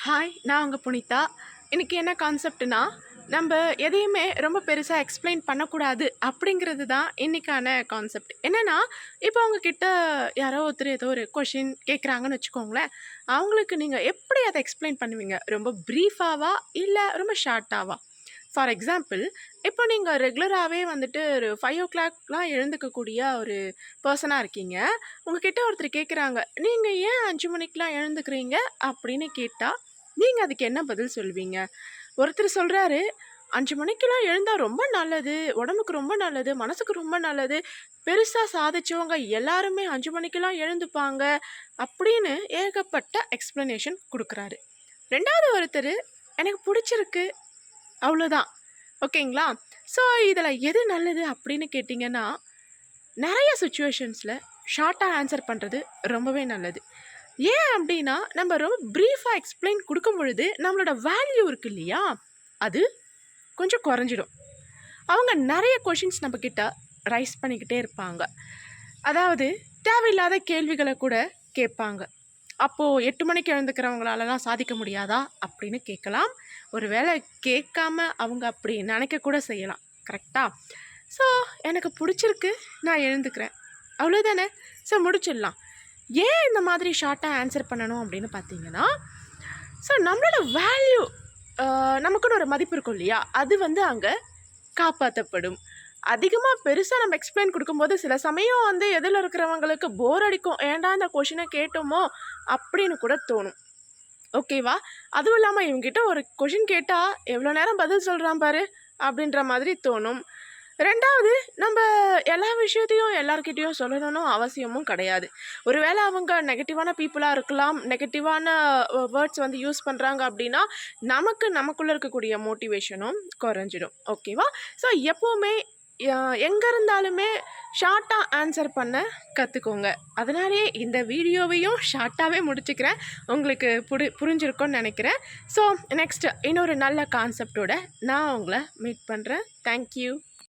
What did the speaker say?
Hi, நான் உங்க புனிதா. இன்னைக்கு என்ன கான்செப்ட்னா, நம்ப எதையுமே ரொம்ப பெருசா எக்ஸ்ப்ளைன் பண்ணக்கூடாது அப்படிங்கிறது தான் இன்னைக்கான கான்செப்ட். என்னன்னா, இப்போ உங்ககிட்ட யாரோ ஒருத்தர் ஏதோ ஒரு கொஷின் கேட்குறாங்கன்னு வச்சுக்கோங்களேன். அவங்களுக்கு நீங்க எப்படி அத எக்ஸ்ப்ளைன் பண்ணுவீங்க? ரொம்ப ப்ரீஃபாவா? இல்ல ரொம்ப ஷார்ட்டாவா? ஃபார் எக்ஸாம்பிள், இப்போ நீங்க ரெகுலராவே வந்துட்டு ஒரு 5:00லாம் எழுந்துக்கக்கூடிய ஒரு பெர்சனா இருக்கீங்க. உங்ககிட்ட ஒருத்தர் கேட்குறாங்க, "நீங்க ஏன் 5 மணிக்கெல்லாம் எழுந்துக்கிறீங்க?" அப்படின்னு கேட்டா, நீங்க அதுக்கு என்ன பதில் சொல்வீங்க? ஒருத்தர் சொல்றாரு, "5 மணிக்கெல்லாம் எழுந்தா ரொம்ப நல்லது. உடம்புக்கு ரொம்ப நல்லது. மனசுக்கு ரொம்ப நல்லது. பெருசா சாதிச்சவங்க எல்லாருமே 5 மணிக்கெல்லாம் எழுந்துப்பாங்க." அப்படின்னு ஏகப்பட்ட எக்ஸ்ப்ளனேஷன் குடுக்குறாரு. 2வது ஒருத்தரு, "எனக்கு புடிச்சிருக்கு. அவ்வளோதான்." ஓகேங்களா? ஸோ, இதில எது நல்லது அப்படின்னு கேட்டீங்கன்னா, நெறைய சிச்சுவேஷன்ஸ்ல ஷார்ட்டா ஆன்சர் பண்றது ரொம்பவே நல்லது. ஏன் அப்டின்னா, நம்ம ரொம்ப ப்ரீஃபா எக்ஸ்ப்ளைன் குடுக்கும் பொழுது, நம்மளோட வேல்யூ இருக்கு இல்லையா? அது கொஞ்சம் கொறஞ்சிடும். அவங்க நெறைய கொஷின்ஸ் நம்மகிட்ட ரைஸ் பண்ணிக்கிட்டே இருப்பாங்க. அதாவது தேவையில்லாத கேள்விகள கூட கேட்பாங்க. அப்போ 8 மணிக்கு எழுந்துக்கிறவங்களாலலாம் சாதிக்க முடியாதா? அப்படின்னு கேட்கலாம். ஒரு வேள கேட்காம அவங்க அப்படி நெனைக்க கூட செய்யலாம். கரெக்ட்டா? ஸோ, எனக்கு புடிச்சிருக்கு. நான் எழுந்துக்கிறேன். அவ்வளோதானே. ஸோ முடிச்சிடலாம். ஏன் இந்த மாதிரி ஷார்ட்டா ஆன்சர் பண்ணணும் அப்படின்னு பார்த்தீங்கன்னா, ஸோ நம்மளோட வேல்யூ நமக்குன்னு ஒரு மதிப்பு இருக்கும் இல்லையா? அது வந்து அங்க காப்பாத்தப்படும். அதிகமா பெருசா நம்ம எக்ஸ்ப்ளைன் குடுக்கும்போது, சில சமயம் வந்து எதிர்ல இருக்கிறவங்களுக்கு போர் அடிக்கும். "ஏன்டா இந்த கொஷின கேட்டோமோ?" அப்படின்னு கூட தோணும். ஓகேவா? அதுவும் இல்லாம இவன்கிட்ட ஒரு கொஷின் கேட்டா, "எவ்வளோ நேரம் பதில் சொல்றான் பாரு" அப்படின்ற மாதிரி தோணும். 2வது, நம்ப எல்லா விஷயத்தையும் எல்லார்கிட்டயும் சொல்லணும்னு அவசியமும் கிடையாது. ஒரு வேள அவங்க நெகட்டிவான பீப்பிளா இருக்கலாம். நெகட்டிவான வேர்ட்ஸ் வந்து யூஸ் பண்றாங்க அப்படின்னா, நமக்குள்ள இருக்கக்கூடிய மோட்டிவேஷனும் குறைஞ்சிடும். ஓகேவா? ஸோ எப்பவுமே ய எங்க இருந்தாலுமே ஷார்ட்டா ஆன்சர் பண்ண கத்துக்கோங்க. அதனாலேயே இந்த வீடியோவையும் ஷார்ட்டாவே முடிச்சுக்கிறேன். உங்களுக்கு புரிஞ்சிருக்கும்னு நெனைக்கிறேன். ஸோ நெக்ஸ்ட் இன்னொரு நல்ல கான்செப்ட்டோட நான் உங்கள மீட் பண்றேன். Thank you.